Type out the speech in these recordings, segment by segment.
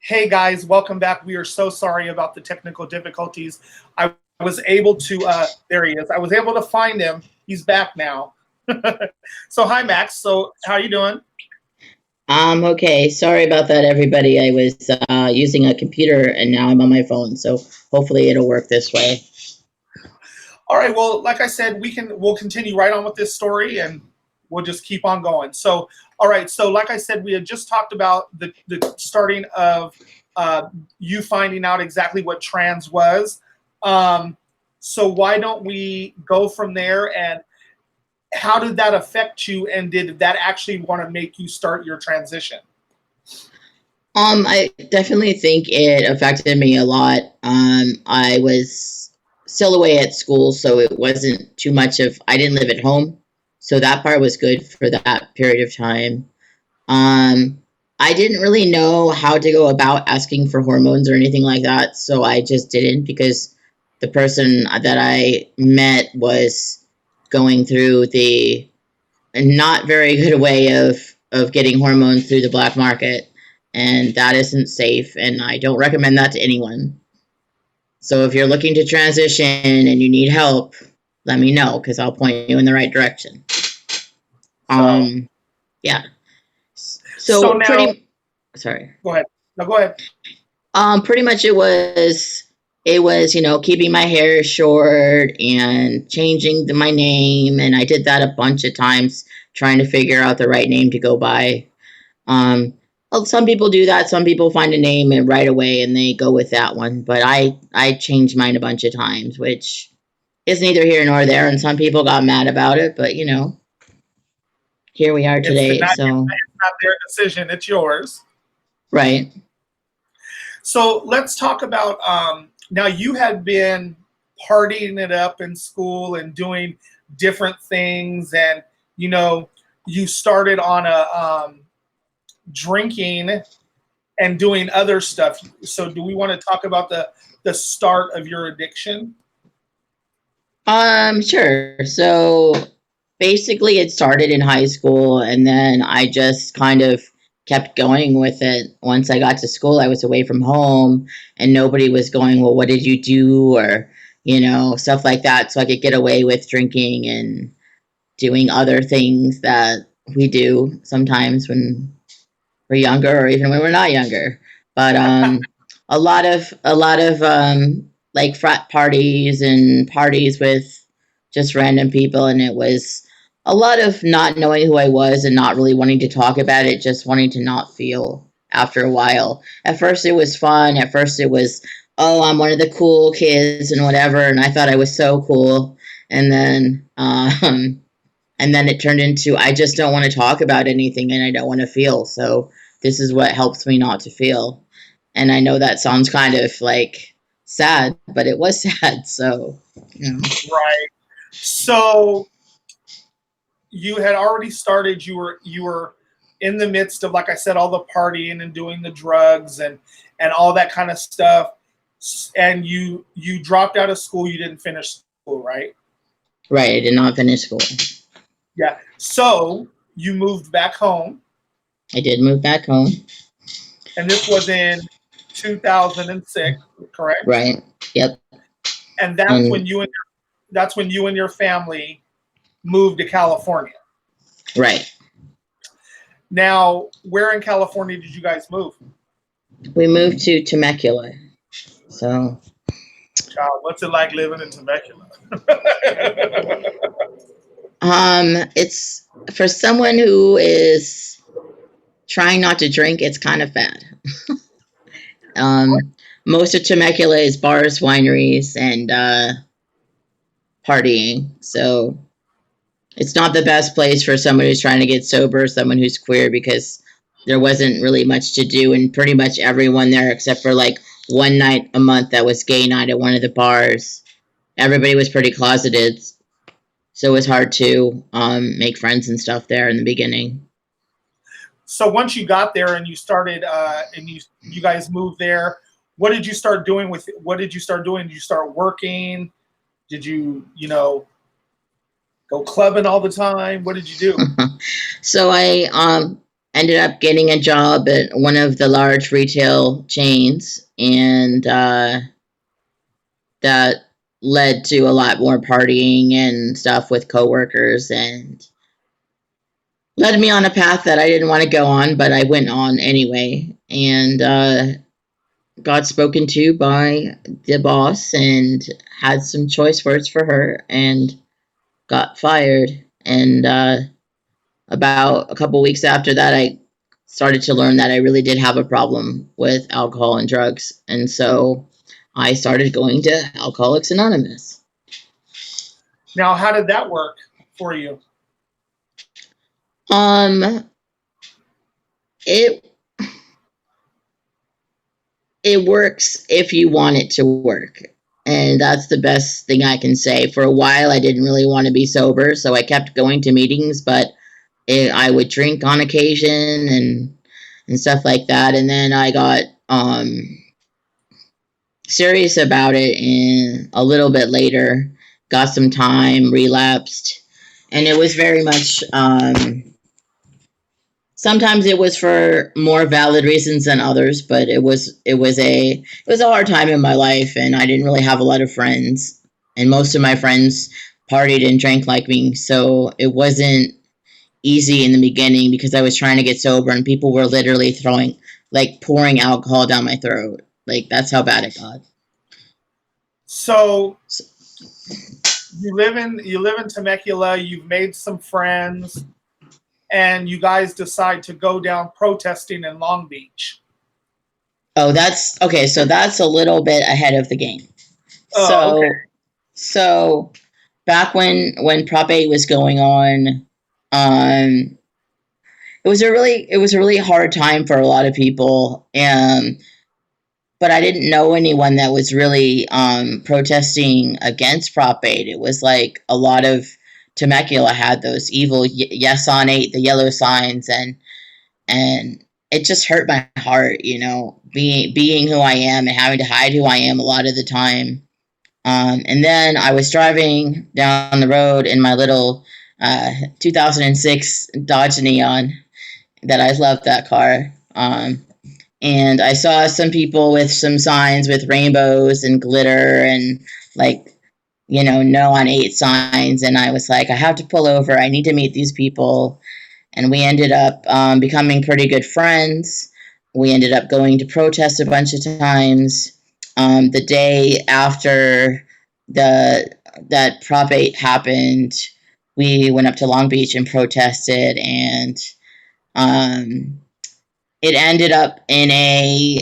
Hey guys, welcome back. We are so sorry about the technical difficulties. I was able to, there he is. I was able to find him. He's back now. So hi Max. So how you doing? Okay. Sorry about that, everybody. I was using a computer and now I'm on my phone, so hopefully it'll work this way. All right. Well, like I said, we'll continue right on with this story and we'll just keep on going. So, all right. So, like I said, we had just talked about the starting of you finding out exactly what trans was. Um, so why don't we go from there, and how did that affect you, and did that actually want to make you start your transition? I definitely think it affected me a lot. I was still away at school, so it wasn't too much of, I didn't live at home, so that part was good for that period of time. Um, I didn't really know how to go about asking for hormones or anything like that, so I just didn't because the person that I met was going through the not very good way of getting hormones through the black market, and that isn't safe, and I don't recommend that to anyone. So if you're looking to transition and you need help, let me know because I'll point you in the right direction. So, Um, yeah. so So now, pretty, sorry. go ahead. No, go ahead. Pretty much it was keeping my hair short and changing my name, and I did that a bunch of times trying to figure out the right name to go by. Um, well, some people do that. Some people find a name and right away and they go with that one. But I changed mine a bunch of times, which is neither here nor there. And some people got mad about it, but here we are It's today. So not their decision; it's yours. right. So let's talk about now. You had been partying it up in school and doing different things, and you know, you started on a drinking and doing other stuff. So, do we want to talk about the start of your addiction? Sure. So basically, it started in high school, and then I just kind of kept going with it. Once I got to school, I was away from home, and nobody was going, "Well, what did you do?" or stuff like that. So I could get away with drinking and doing other things that we do sometimes when we're younger, or even when we're not younger. But a lot of like frat parties and parties with just random people, and it was a lot of not knowing who I was and not really wanting to talk about it, just wanting to not feel after a while. At first it was fun. At first it was, oh, I'm one of the cool kids and whatever, and I thought I was so cool. And then and then it turned into, I just don't want to talk about anything and I don't want to feel. So this is what helps me not to feel. And I know that sounds kind of like sad, but it was sad. So, you know. Right. So you had already started. You were in the midst of, like I said, all the partying and doing the drugs and all that kind of stuff. And you dropped out of school. You didn't finish school, right? Right. I did not finish school. Yeah. So you moved back home, I did move back home. and this was in 2006, correct? Right. Yep. And And that's when you and your family moved to California. right. Now, where in California did you guys move? We moved to Temecula. So, Child, what's it like living in Temecula? it's for someone who is trying not to drink, it's kind of bad. Most of Temecula is bars, wineries, and partying. So it's not the best place for someone who's trying to get sober, someone who's queer, because there wasn't really much to do, and pretty much everyone there, except for like one night a month that was gay night at one of the bars, everybody was pretty closeted. So it was hard to make friends and stuff there in the beginning. So once you got there and you started, and you guys moved there, what did you start doing with it? What did you start doing? Did you start working? Did you go clubbing all the time? What did you do? So I ended up getting a job at one of the large retail chains, and that led to a lot more partying and stuff with coworkers, and led me on a path that I didn't want to go on, but I went on anyway, and got spoken to by the boss and had some choice words for her and got fired. And about a couple weeks after that, I started to learn that I really did have a problem with alcohol and drugs. And so I started going to Alcoholics Anonymous. Now, how did that work for you? It it works if you want it to work. And that's the best thing I can say. For a while, I didn't really want to be sober, so I kept going to meetings, but I would drink on occasion and stuff like that. And then I got serious about it, and a little bit later, got some time, relapsed, and it was very much. Sometimes it was for more valid reasons than others, but it was a hard time in my life, and I didn't really have a lot of friends, and most of my friends partied and drank like me, so it wasn't easy in the beginning because I was trying to get sober, and people were literally pouring alcohol down my throat. Like, that's how bad it got. So you live in Temecula. You've made some friends, and you guys decide to go down protesting in Long Beach. Oh, that's okay. So that's a little bit ahead of the game. Oh, So, okay. so back when Prop 8 was going on, um, it was a really hard time for a lot of people, but I didn't know anyone that was really protesting against Prop 8. It was like a lot of Temecula had those evil yes on 8, the yellow signs, and it just hurt my heart, being who I am and having to hide who I am a lot of the time. And then I was driving down the road in my little 2006 Dodge Neon that I love that car. And I saw some people with some signs with rainbows and glitter and like, no on 8 signs. And I was like, I have to pull over. I need to meet these people. And we ended up becoming pretty good friends. We ended up going to protest a bunch of times. The day after that Prop 8 happened, we went up to Long Beach and protested, and um, it ended up in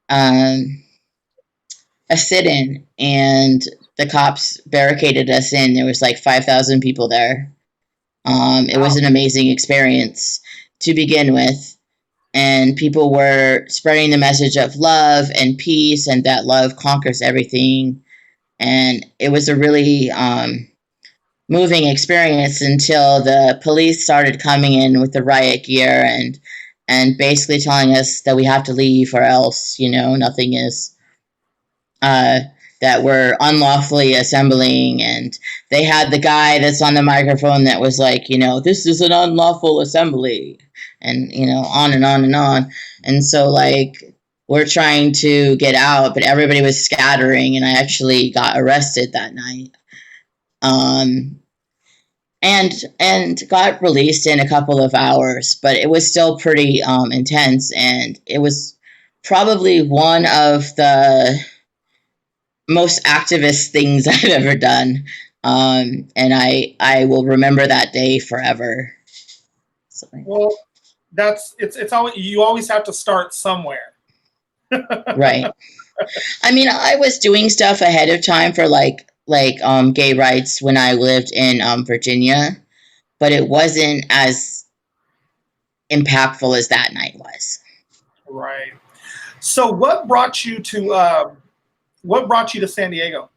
um, a sit-in, and the cops barricaded us in. There was like 5,000 people there. It was Wow. an amazing experience to begin with, and people were spreading the message of love and peace, and that love conquers everything. And it was a really moving experience until the police started coming in with the riot gear and basically telling us that we have to leave or else, nothing is uh, that we're unlawfully assembling. And they had the guy that's on the microphone that was like, this is an unlawful assembly, and on and on and on. And so, like, we're trying to get out, but everybody was scattering, and I actually got arrested that night. Um, and got released in a couple of hours, but it was still pretty intense, and it was probably one of the most activist things I've ever done. And I will remember that day forever. So, Well, it's always, you always have to start somewhere. right. I mean, I was doing stuff ahead of time for gay rights when I lived in Virginia, but it wasn't as impactful as that night was. Right. So what brought you to San Diego?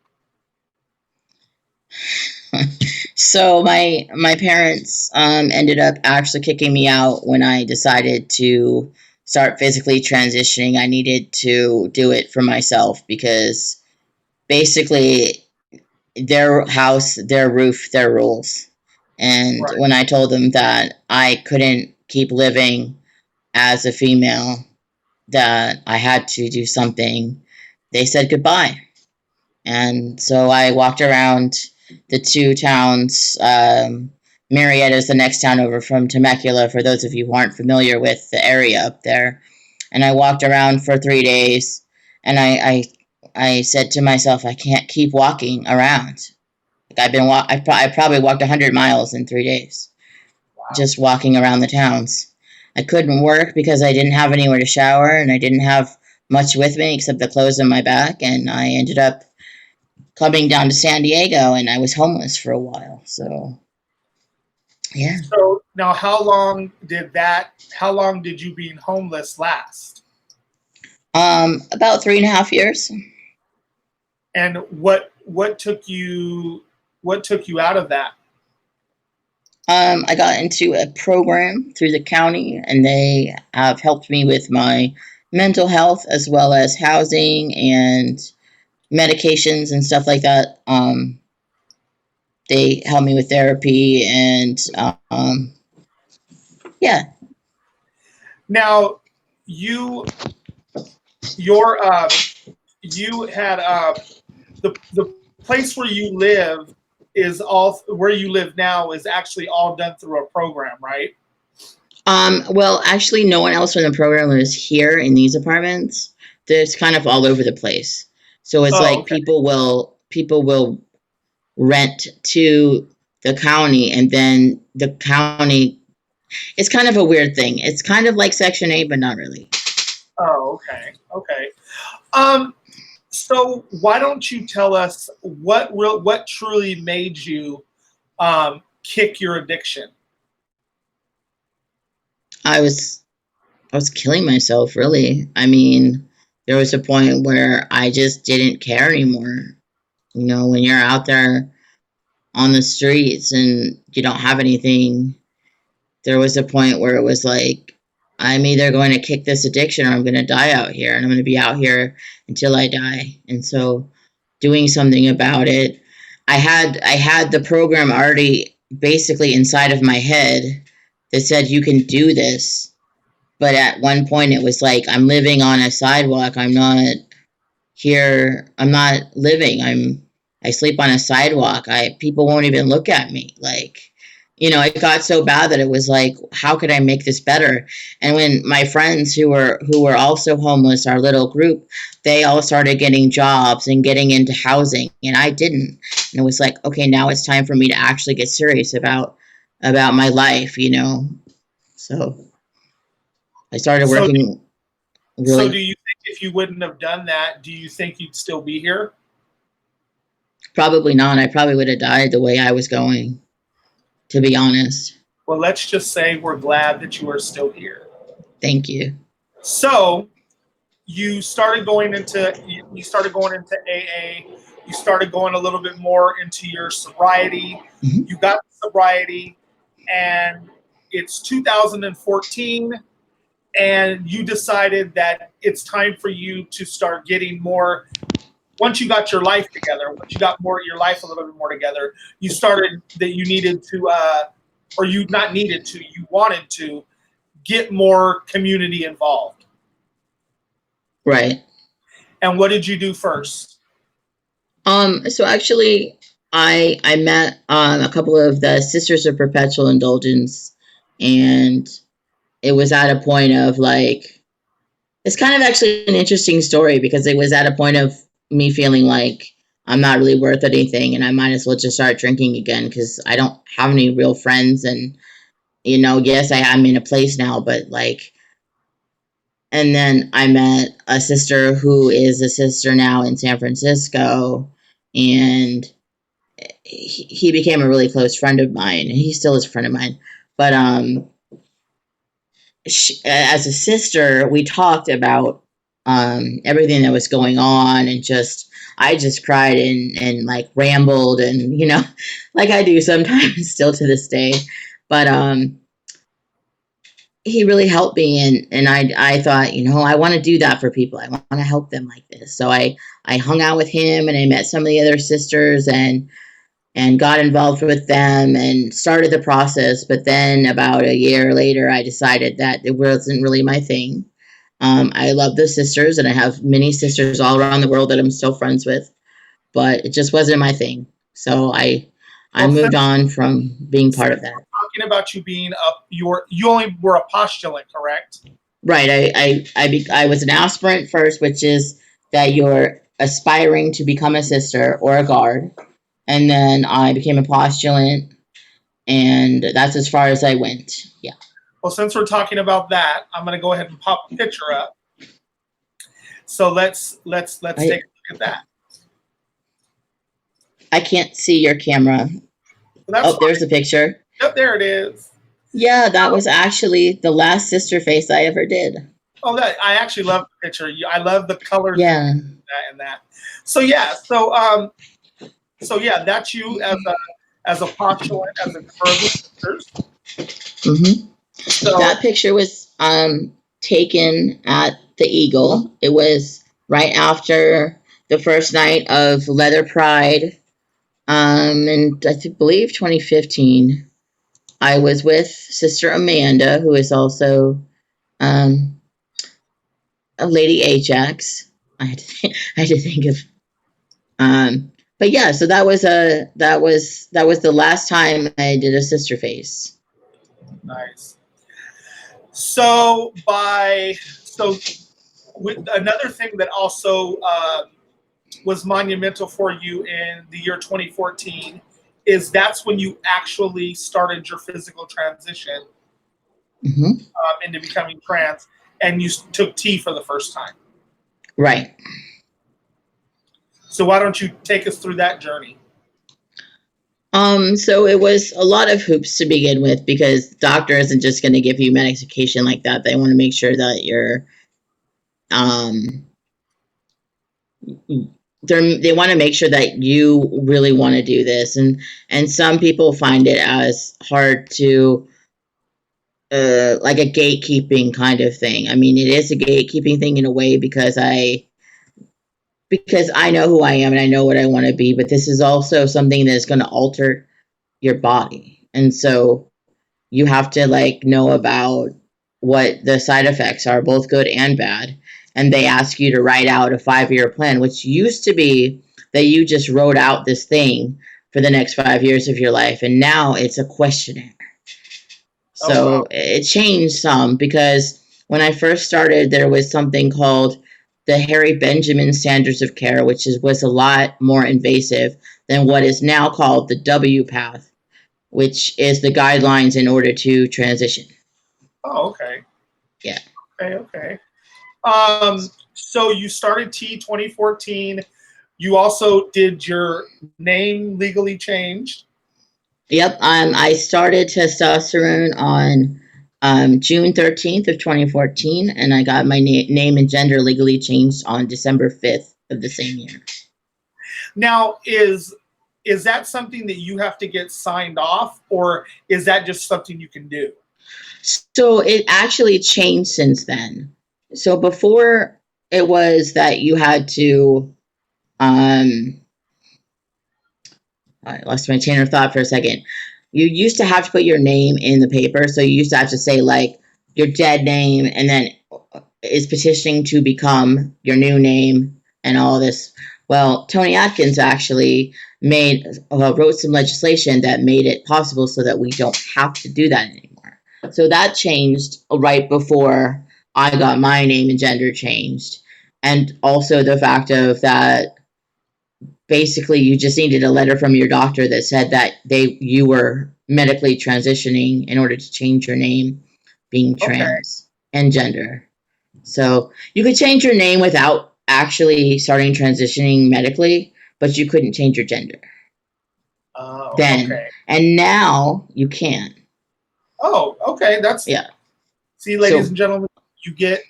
So my parents ended up actually kicking me out when I decided to start physically transitioning. I needed to do it for myself because basically their house, their roof, their rules. And Right. when I told them that I couldn't keep living as a female, that I had to do something, they said goodbye. And so I walked around the two towns. Marietta is the next town over from Temecula, for those of you who aren't familiar with the area up there. And I walked around for 3 days, and I said to myself, I can't keep walking around. Like I probably walked 100 miles in 3 days, just walking around the towns. I couldn't work because I didn't have anywhere to shower, and I didn't have much with me except the clothes on my back, and I ended up coming down to San Diego, and I was homeless for a while. So, yeah. So now, how long did you being homeless last? About 3.5 years. And what took you out of that? I got into a program through the county, and they have helped me with my mental health as well as housing and medications and stuff like that. They helped me with therapy, and yeah. Now, you you had the place where you live is all where you live now is actually all done through a program, right? Well, actually, no one else from the program lives here in these apartments. There's kind of all over the place. So it's Oh, like okay. people will rent to the county, and then the county. It's kind of a weird thing. It's kind of like Section 8, but not really. Oh, okay. Okay. So why don't you tell us what truly made you kick your addiction? I was killing myself, really. I mean, there was a point where I just didn't care anymore. You know, when you're out there on the streets and you don't have anything, there was a point where it was like, I'm either going to kick this addiction or I'm going to die out here, and I'm going to be out here until I die. And so doing something about it, I had the program already basically inside of my head that said you can do this. But at one point it was like, I'm living on a sidewalk. I'm not here. I'm not living. I sleep on a sidewalk. People won't even look at me. Like, it got so bad that it was like, how could I make this better? And when my friends who were also homeless, our little group, they all started getting jobs and getting into housing, and I didn't. And it was like, okay, now it's time for me to actually get serious about my life. So I started So working so really. do you think if you wouldn't have done that, do you think you'd still be here? Probably not. I probably would have died the way I was going, to be honest. Well, let's just say we're glad that you are still here. Thank you. So you started going into AA. You started going a little bit more into your sobriety. Mhm. You got sobriety, and it's 2014, and you decided that it's time for you to start getting more. Once you got your life together, once you got your life a little bit more together, you started that you needed to, or you not needed to, you wanted to get more community involved. Right. And what did you do first? So actually, I met a couple of the Sisters of Perpetual Indulgence, and it was at a point of like, it's kind of actually an interesting story, because it was at a point of me feeling like I'm not really worth anything, and I might as well just start drinking again because I don't have any real friends. And yes, I'm in a place now, but like, and then I met a sister who is a sister now in San Francisco, and he became a really close friend of mine. He still is a friend of mine, but as a sister, we talked about everything that was going on, and I just cried and like rambled, and like I do sometimes still to this day. But he really helped me, and I thought, I want to do that for people. I want to help them like this. So I hung out with him, and I met some of the other sisters, and and got involved with them and started the process. But then about a year later, I decided that it wasn't really my thing. I love the sisters, and I have many sisters all around the world that I'm still friends with, but it just wasn't my thing. So I Well, moved on from being part of since that. we're talking about you being up, you only were a postulant, correct? Right. I was an aspirant first, which is that you're aspiring to become a sister or a guard. And then I became a postulant, and that's as far as I went. Yeah. Well, since we're talking about that, I'm going to go ahead and pop a picture up. So let's take a look at that. I can't see your camera. That's Oh, fine. there's the picture. Yep, there it is. Yeah, that was actually the last sister face I ever did. Oh, that I actually love the picture. I love the colors. Yeah. And that. So yeah, so yeah, that's you as a postulant, as a further sisters. Mm-hmm. So That picture was taken at the Eagle. It was right after the first night of Leather Pride, and I believe 2015. I was with Sister Amanda, who is also um, a Lady Ajax. I had to think of. But yeah, so that was the last time I did a sister face. nice. So with another thing that also was monumental for you in the year 2014 is that's when you actually started your physical transition Mm-hmm. into becoming trans, and you took T for the first time. Right. So why don't you take us through that journey? So it was a lot of hoops to begin with, because the doctor isn't just going to give you medication like that. They want to make sure that you're, they want to make sure that you really want to do this. And some people find it as hard to, like a gatekeeping kind of thing. I mean, it is a gatekeeping thing in a way, because I know who I am and I know what I want to be, but this is also something that is going to alter your body. And so you have to like know about what the side effects are, both good and bad. And they ask you to write out a 5-year plan, which used to be that you just wrote out this thing for the next 5 years of your life. And now it's a questionnaire. So Oh, wow. it changed some, because when I first started, there was something called the Harry Benjamin Standards of Care, which was a lot more invasive than what is now called the W path, which is the guidelines in order to transition. Oh, okay. Yeah. Okay. So you started T 2014. You also did your name legally changed. Yep. I started testosterone on June 13th of 2014, and I got my name and gender legally changed on December 5th of the same year. Now, is that something that you have to get signed off, or is that just something you can do? So it actually changed since then. So before, it was that you had to, I lost my chain of thought for a second. You used to have to put your name in the paper. So you used to have to say like your dead name, and then is petitioning to become your new name and all this. Well, Tony Atkins actually wrote some legislation that made it possible so that we don't have to do that anymore. So that changed right before I got my name and gender changed. And also the fact of that basically you just needed a letter from your doctor that said that you were medically transitioning in order to change your name, being trans, and gender. So you could change your name without actually starting transitioning medically, but you couldn't change your gender then. Okay. And now you can. Oh, okay. Yeah. See, ladies and gentlemen, you get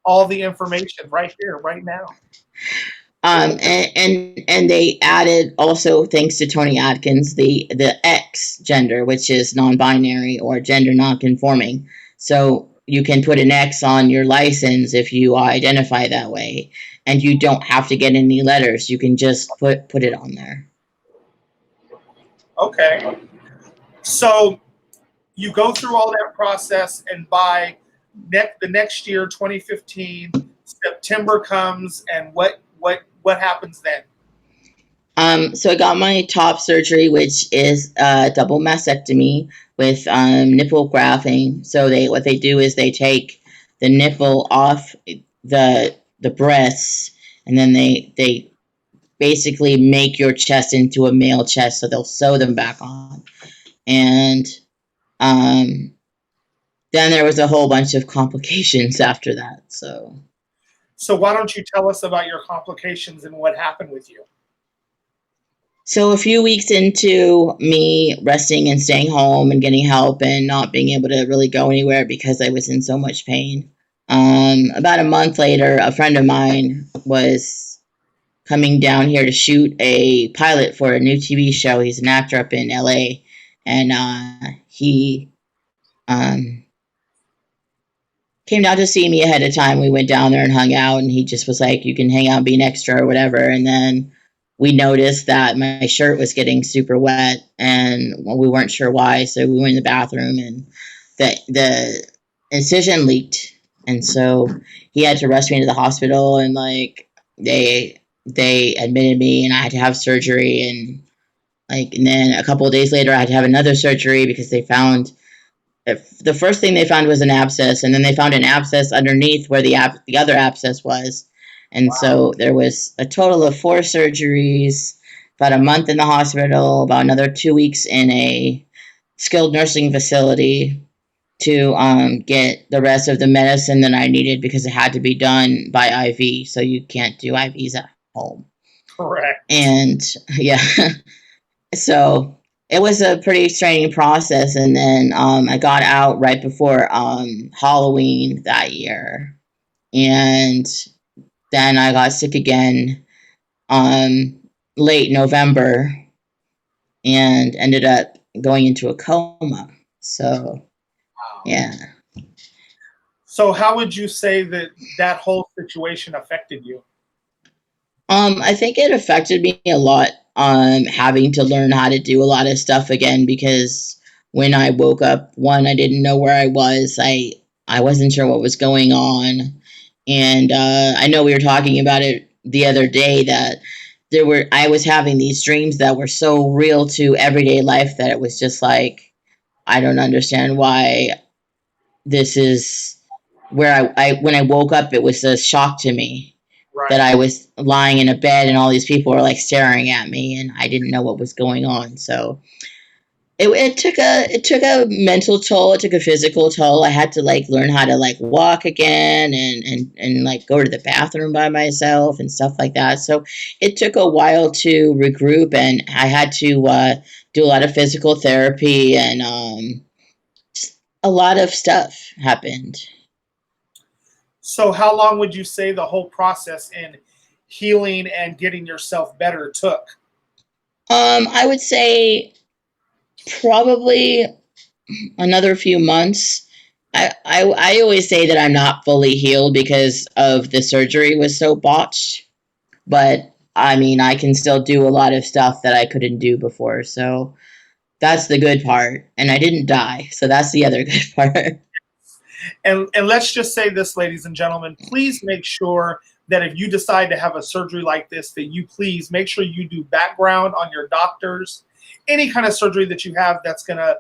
all the information right here, right now. And they added also, thanks to Tony Atkins, the X gender, which is non-binary or gender non-conforming. So you can put an X on your license if you identify that way, and you don't have to get any letters. You can just put it on there. Okay. So you go through all that process, and by the next year, 2015, September comes, and what happens then? So I got my top surgery, which is a double mastectomy with nipple grafting. So what they do is they take the nipple off the breasts, and then they basically make your chest into a male chest. So they'll sew them back on, and um, then there was a whole bunch of complications after that. So why don't you tell us about your complications and what happened with you? So a few weeks into me resting and staying home and getting help and not being able to really go anywhere because I was in so much pain. About a month later, a friend of mine was coming down here to shoot a pilot for a new TV show. He's an actor up in LA, and he um, came down to see me ahead of time. We went down there and hung out, and he just was like, "You can hang out and be an extra or whatever." And then we noticed that my shirt was getting super wet, and we weren't sure why. So we went in the bathroom, and the incision leaked, and so he had to rush me to the hospital, and like they admitted me, and I had to have surgery, and then a couple of days later, I had to have another surgery because they found the first thing they found was an abscess, and then they found an abscess underneath where the other abscess was, and Wow. so there was a total of 4 surgeries, about a month in the hospital, about another 2 weeks in a skilled nursing facility to get the rest of the medicine that I needed because it had to be done by IV, so you can't do IVs at home. Correct. And yeah, so it was a pretty straining process, and then I got out right before Halloween that year, and then I got sick again late November and ended up going into a coma. So Wow. yeah. So how would you say that whole situation affected you? I think it affected me a lot, having to learn how to do a lot of stuff again because when I woke up, one, I didn't know where I was. I wasn't sure what was going on, and I know we were talking about it the other day that I was having these dreams that were so real to everyday life that it was just like I don't understand why this is where I when I woke up, it was a shock to me that Right. I was lying in a bed and all these people were like staring at me and I didn't know what was going on. So it took a mental toll. It took a physical toll. I had to like learn how to like walk again and like go to the bathroom by myself and stuff like that. So it took a while to regroup, and I had to do a lot of physical therapy, and a lot of stuff happened. So how long would you say the whole process in healing and getting yourself better took? I would say probably another few months. I always say that I'm not fully healed because of the surgery was so botched, but I mean, I can still do a lot of stuff that I couldn't do before. So that's the good part. And I didn't die. So that's the other good part. And let's just say this, ladies and gentlemen, please make sure that if you decide to have a surgery like this, that you please make sure you do background on your doctors. Any kind of surgery that you have that's gonna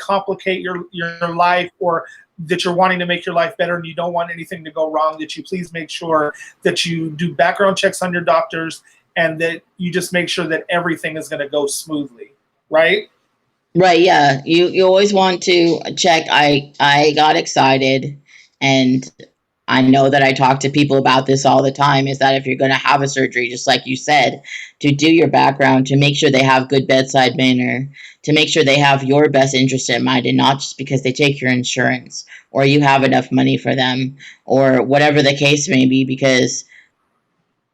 complicate your life, or that you're wanting to make your life better and you don't want anything to go wrong, that you please make sure that you do background checks on your doctors, and that you just make sure that everything is going to go smoothly, right? Right, yeah. You always want to check. I got excited, and I know that I talk to people about this all the time, is that if you're going to have a surgery, just like you said, to do your background, to make sure they have good bedside manner, to make sure they have your best interest in mind and not just because they take your insurance or you have enough money for them or whatever the case may be, because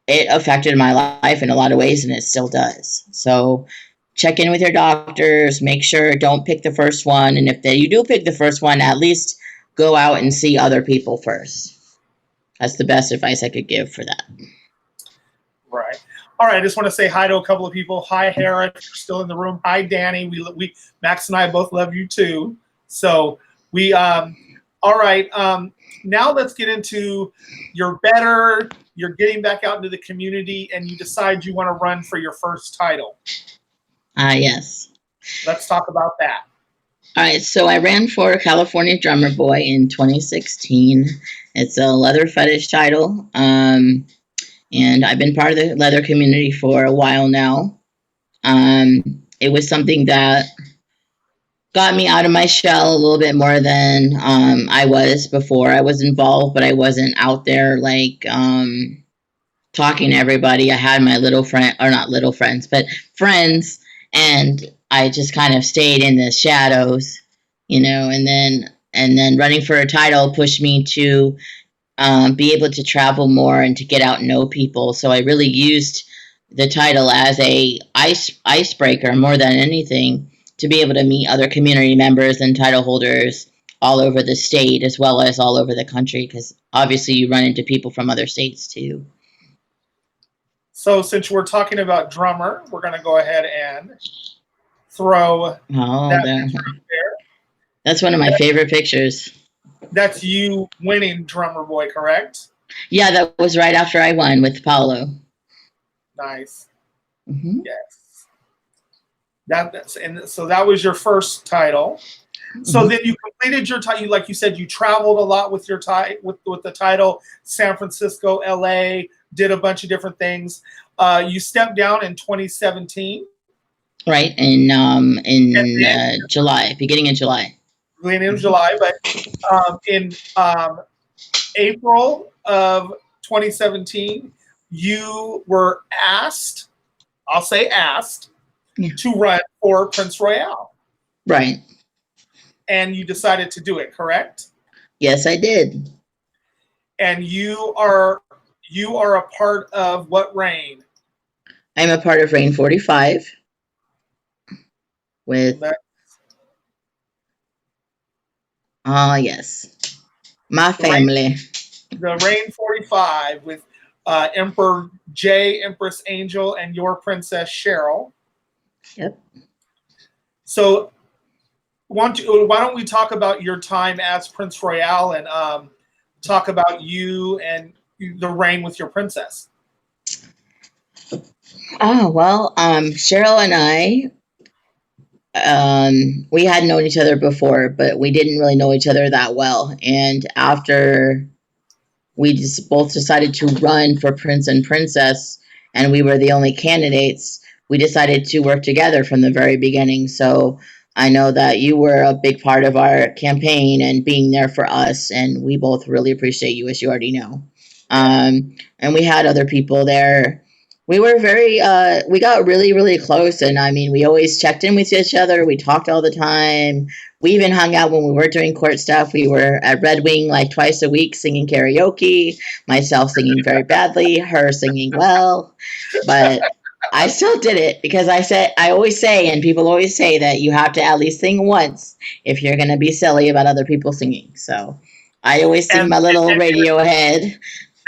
it affected my life in a lot of ways and it still does. So check in with your doctors, make sure don't pick the first one, and if you do pick the first one, at least go out and see other people first. That's the best advice I could give for that. Right. All right, I just want to say hi to a couple of people. Hi, Hera, if you're still in the room. Hi, Danny. We Max and I both love you too. So we all right. Now let's get into you're getting back out into the community, and you decide you want to run for your first title. Yes. Let's talk about that. All right, so I ran for California Drummer Boy in 2016. It's a leather fetish title, and I've been part of the leather community for a while now. It was something that got me out of my shell a little bit more than I was before. I was involved, but I wasn't out there like talking to everybody. I had my little friend, or not little friends, but friends, and I just kind of stayed in the shadows, and then running for a title pushed me to be able to travel more and to get out and know people. So I really used the title as a icebreaker more than anything, to be able to meet other community members and title holders all over the state as well as all over the country, because obviously you run into people from other states too. So since we're talking about drummer, we're going to go ahead and throw that picture up there. That's one of my favorite pictures. That's you winning Drummer Boy, correct? Yeah, that was right after I won with Paulo. Nice. Mm-hmm. Yes. So that was your first title. So then you completed your title. Like you said, you traveled a lot with your with the title. San Francisco, LA, did a bunch of different things. You stepped down in 2017. Right, in July, beginning of July. Beginning of July, but in April of 2017, you were asked, I'll say asked, to run for Prince Royale. Right. And you decided to do it, correct? Yes, I did. And you are a part of what reign? I'm a part of Reign 45 with yes, my family. The Reign 45 with Emperor Jay, Empress Angel, and your Princess Cheryl. Yep. So why don't we talk about your time as Prince Royale and talk about you and the reign with your princess? Oh, well, Cheryl and I, we had known each other before, but we didn't really know each other that well. And after we just both decided to run for Prince and Princess, and we were the only candidates, we decided to work together from the very beginning. So I know that you were a big part of our campaign and being there for us, and we both really appreciate you, as you already know. And we had other people there. We were we got really, really close. And I mean, we always checked in with each other. We talked all the time. We even hung out when we were doing court stuff. We were at Red Wing like twice a week singing karaoke, myself singing very badly, her singing well. But I still did it because I always say, and people always say, that you have to at least sing once if you're going to be silly about other people singing. So I always sing my little Radiohead.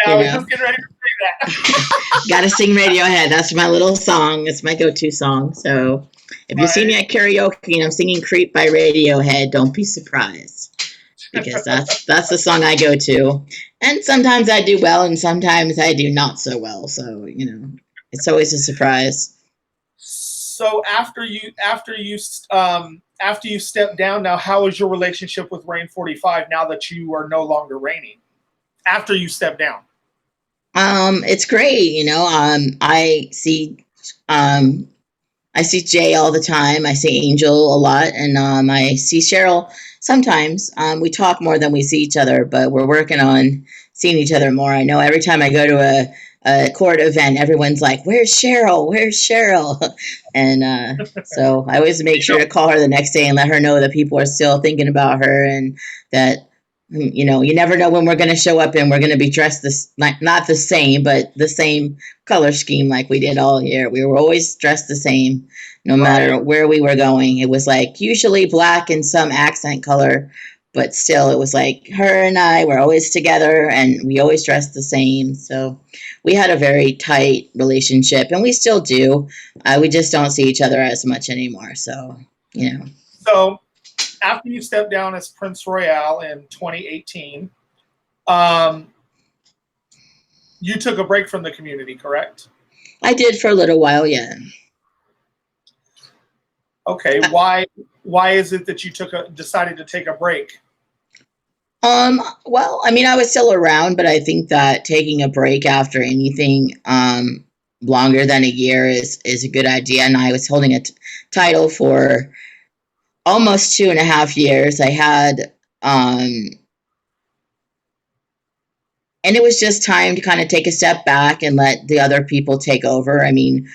I was just getting ready to say that. Gotta sing Radiohead. That's my little song. It's my go-to song. So if you see me at karaoke and I'm singing Creep by Radiohead, don't be surprised, because that's the song I go to. And sometimes I do well and sometimes I do not so well. So, it's always a surprise. So after you step down, now how is your relationship with Reign 45 now that you are no longer reigning? After you step down, it's great. I see Jay all the time. I see Angel a lot, and I see Cheryl sometimes. We talk more than we see each other, but we're working on seeing each other more. I know every time I go to a court event, everyone's like, "Where's Cheryl? Where's Cheryl?" And so I always make sure to call her the next day and let her know that people are still thinking about her, and that you never know when we're going to show up and we're going to be dressed not the same, but the same color scheme like we did all year. We were always dressed the same, no matter where we were going. It was like usually black and some accent color, but still, it was like her and I were always together, and we always dressed the same. So we had a very tight relationship, and we still do. We just don't see each other as much anymore. So, you know. So after you stepped down as Prince Royale in 2018, um, you took a break from the community, correct? I did for a little while, yeah. Okay, why is it that you decided to take a break? Well, I mean, I was still around, but I think that taking a break after anything longer than a year is a good idea. And I was holding a title for almost 2.5 years. I had and it was just time to kind of take a step back and let the other people take over. I mean,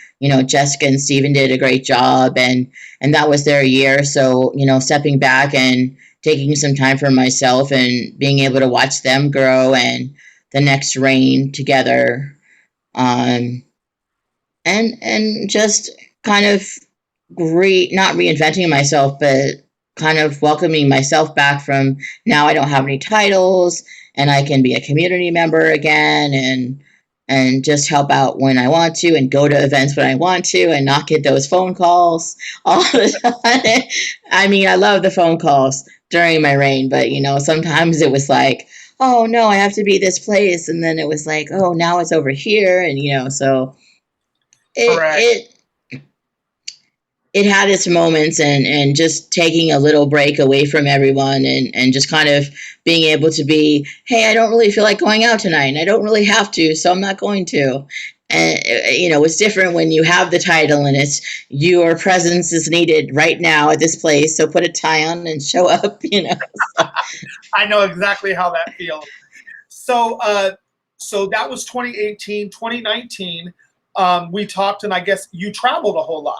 Jessica and Steven did a great job, and that was their year. So, stepping back and taking some time for myself and being able to watch them grow and the next reign together, and just kind of not reinventing myself, but kind of welcoming myself back from now I don't have any titles and I can be a community member again and just help out when I want to and go to events when I want to and not get those phone calls all the time. I mean, I love the phone calls during my reign, but sometimes it was like, oh no, I have to be this place, and then it was like, oh, now it's over here, and so Correct. it had its moments, and just taking a little break away from everyone and just kind of being able to be, hey, I don't really feel like going out tonight and I don't really have to, so I'm not going to. And it's different when you have the title and it's your presence is needed right now at this place, so put a tie on and show up. I know exactly how that feels. So so that was 2018. 2019, we talked, and I guess you traveled a whole lot.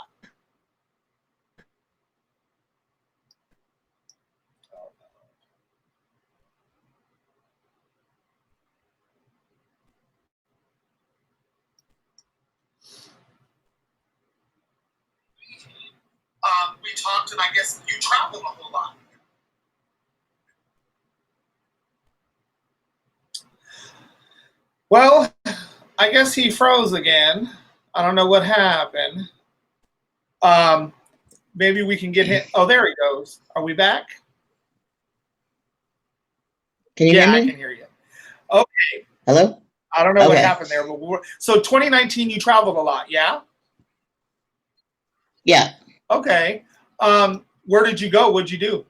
We talked, and I guess you traveled a whole lot. Well, I guess he froze again. I don't know what happened. Um, Maybe we can get him. Oh, there he goes. Are we back? Can you Yeah, hear me? I can hear you. Okay. Hello? I don't know what Okay. happened there, but so 2019, you traveled a lot, yeah? Yeah. Okay. Where did you go? What'd you do?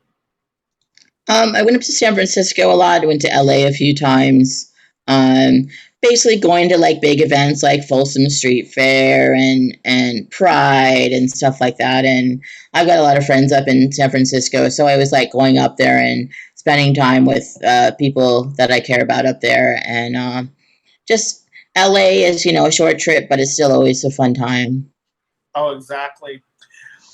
I went up to San Francisco a lot. I went to LA a few times. Um, Basically going to like big events like Folsom Street Fair and Pride and stuff like that. And I've got a lot of friends up in San Francisco, so I was like going up there and spending time with people that I care about up there. And just LA is a short trip, but it's still always a fun time. Oh, exactly.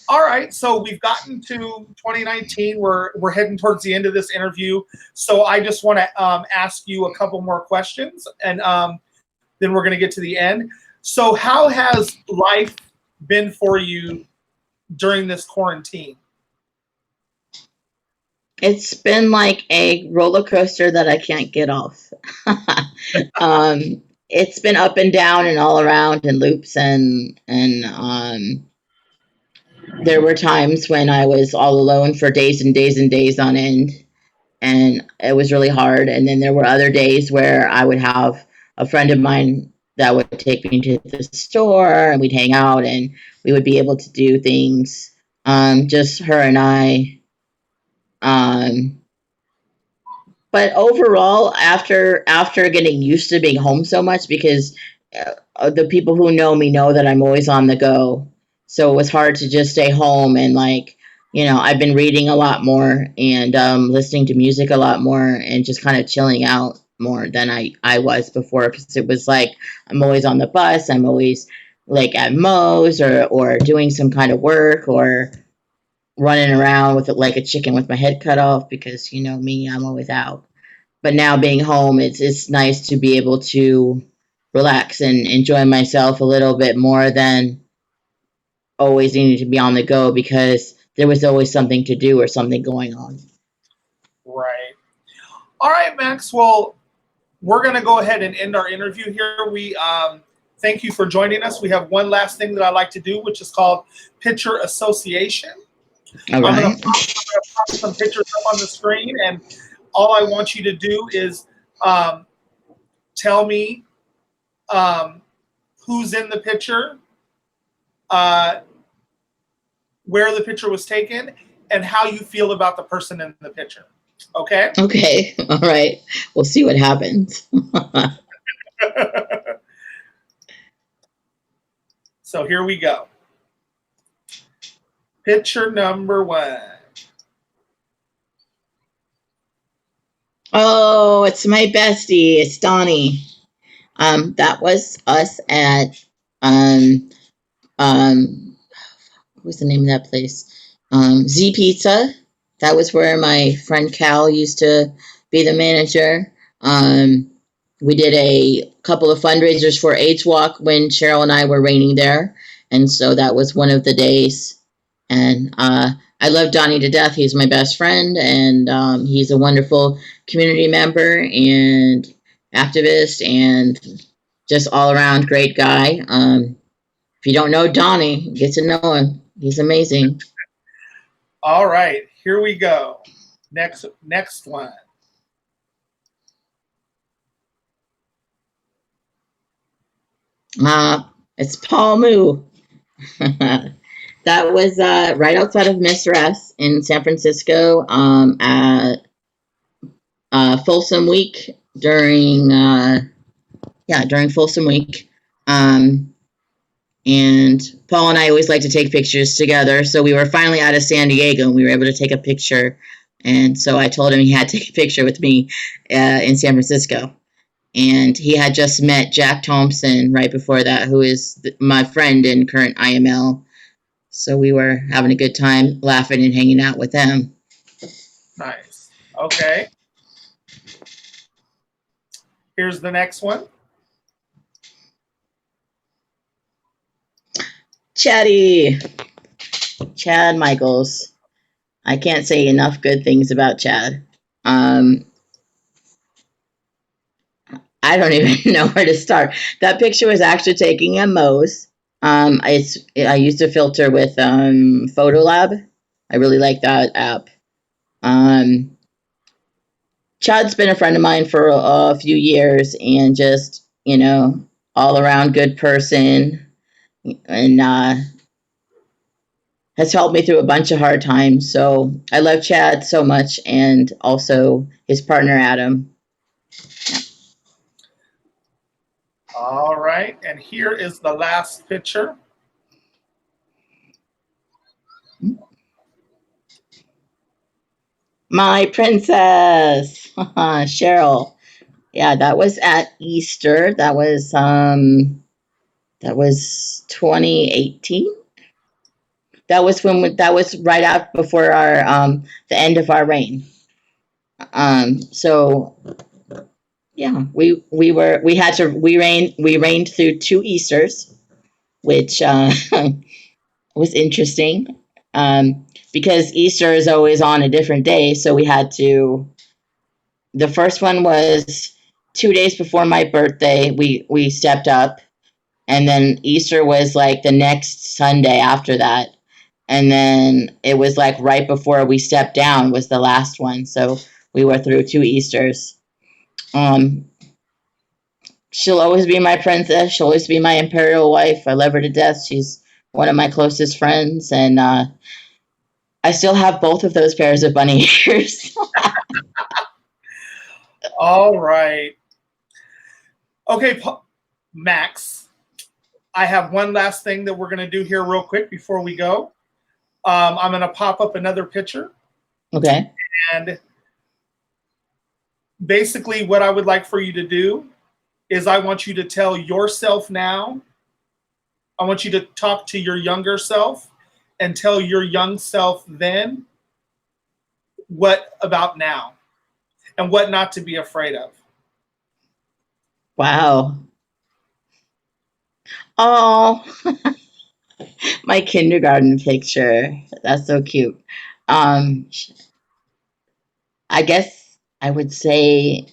All right, so we've gotten to 2019. We're heading towards the end of this interview. So I just want to ask you a couple more questions, and then we're going to get to the end. So how has life been for you during this quarantine? It's been like a roller coaster that I can't get off. It's been up and down and all around in loops, and there were times when I was all alone for days and days and days on end, and it was really hard. And then there were other days where I would have a friend of mine that would take me to the store, and we'd hang out, and we would be able to do things, just her and I. Um, but overall, after getting used to being home so much, because the people who know me know that I'm always on the go, so it was hard to just stay home. And like, I've been reading a lot more and listening to music a lot more and just kind of chilling out more than I was before, because it was like I'm always on the bus, I'm always like at Moe's or doing some kind of work or running around with it like a chicken with my head cut off, because me, I'm always out. But now being home, it's nice to be able to relax and enjoy myself a little bit more than always needing to be on the go, because there was always something to do or something going on. Right. All right, Max. Well, we're going to go ahead and end our interview here. We thank you for joining us. We have one last thing that I like to do, which is called picture association. All I'm going right. to pop some pictures up on the screen, and all I want you to do is tell me who's in the picture, where the picture was taken, and how you feel about the person in the picture. Okay? Okay. All right. We'll see what happens. So here we go. Picture number 1. Oh, it's my bestie. It's Donnie. That was us at what was the name of that place? Z Pizza. That was where my friend Cal used to be the manager. We did a couple of fundraisers for AIDS Walk when Cheryl and I were reigning there, and so that was one of the days. And I love Donnie to death. He's my best friend, and he's a wonderful community member and activist, and just all around great guy. If you don't know Donnie, get to know him. He's amazing. All right, here we go. Next one. It's Paul Moo. That was right outside of Miss Rest in San Francisco at Folsom Week during Folsom Week. And Paul and I always like to take pictures together. So we were finally out of San Diego and we were able to take a picture. And so I told him he had to take a picture with me in San Francisco. And he had just met Jack Thompson right before that, who is my friend in current IML. So we were having a good time laughing and hanging out with them. Nice. Okay. Here's the next one. Chad Michaels. I can't say enough good things about Chad. I don't even know where to start. That picture was actually taken at Moe's. I used to filter with Photolab. I really like that app. Chad's been a friend of mine for a few years, and just all around good person, and has helped me through a bunch of hard times. So I love Chad so much, and also his partner Adam. All right, and here is the last picture. My princess, Cheryl. Yeah, that was at Easter. That was 2018. That was right out before our the end of our reign. So yeah, we reigned through 2 Easters, which was interesting. Because Easter is always on a different day, so we had to. The first one was 2 days before my birthday. We stepped up, and then Easter was like the next Sunday after that, and then it was like right before we stepped down was the last one. So we were through 2 Easters. She'll always be my princess. She'll always be my imperial wife. I love her to death. She's one of my closest friends, and I still have both of those pairs of bunny ears. All right. Okay, Max, I have one last thing that we're going to do here real quick before we go. I'm going to pop up another picture. Okay. And basically what I would like for you to do is I want you to tell yourself now, I want you to talk to your younger self and tell your young self then what about now and what not to be afraid of. Wow. Oh, my kindergarten picture. That's so cute. I guess I would say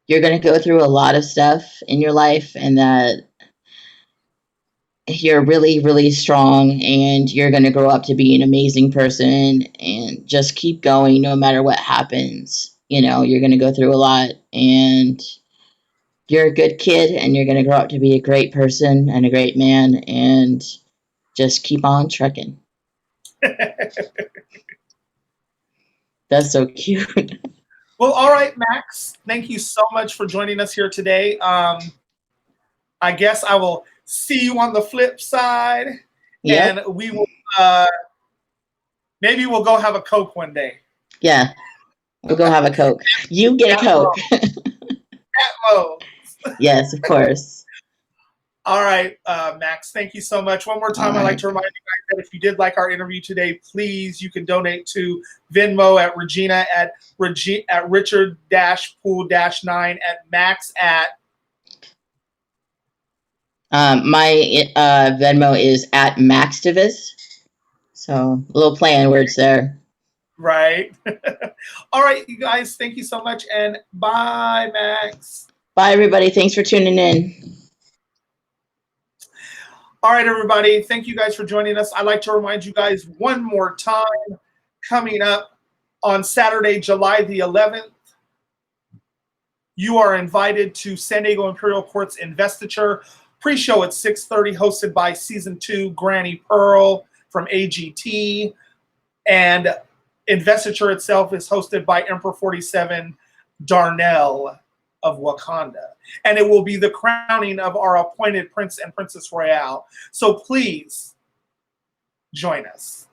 you're going to go through a lot of stuff in your life, and that you're really, really strong, and you're going to grow up to be an amazing person, and just keep going no matter what happens. You know, you're going to go through a lot, and you're a good kid, and you're going to grow up to be a great person and a great man, and just keep on trucking. That's so cute. Well, all right, Max. Thank you so much for joining us here today. I guess I will see you on the flip side, Yep. and we will maybe we'll go have a Coke one day. Yeah. We'll go have a Coke. You get a At Coke. Mo. Yes, of course. All right, Max, thank you so much. One more time, All I'd like right. to remind you guys that if you did like our interview today, please, you can donate to Venmo at Regina at Richard-Pool-9 at Max at My Venmo is at Maxtivus. So a little play on words there. right. All right, you guys, thank you so much, and bye, Max. Bye, everybody. Thanks for tuning in. All right, everybody, thank you guys for joining us. I'd like to remind you guys one more time, coming up on Saturday, July the 11th, you are invited to San Diego Imperial Court's investiture pre-show at 6:30, hosted by Season 2 Granny Pearl from AGT. And investiture itself is hosted by Emperor 47 Darnell of Wakanda. And it will be the crowning of our appointed Prince and Princess Royale. So please join us.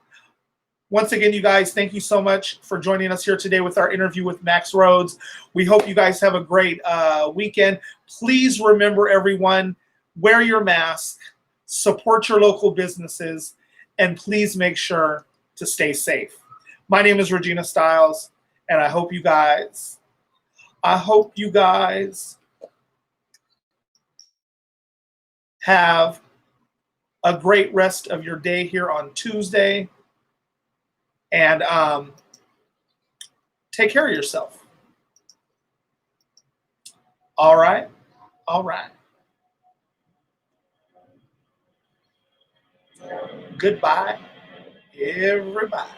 Once again, you guys, thank you so much for joining us here today with our interview with Max Rhodes. We hope you guys have a great weekend. Please remember, everyone, wear your mask, support your local businesses, and please make sure to stay safe. My name is Regina Stiles, and I hope you guys have a great rest of your day here on Tuesday. And take care of yourself. All right. All right. Goodbye, everybody.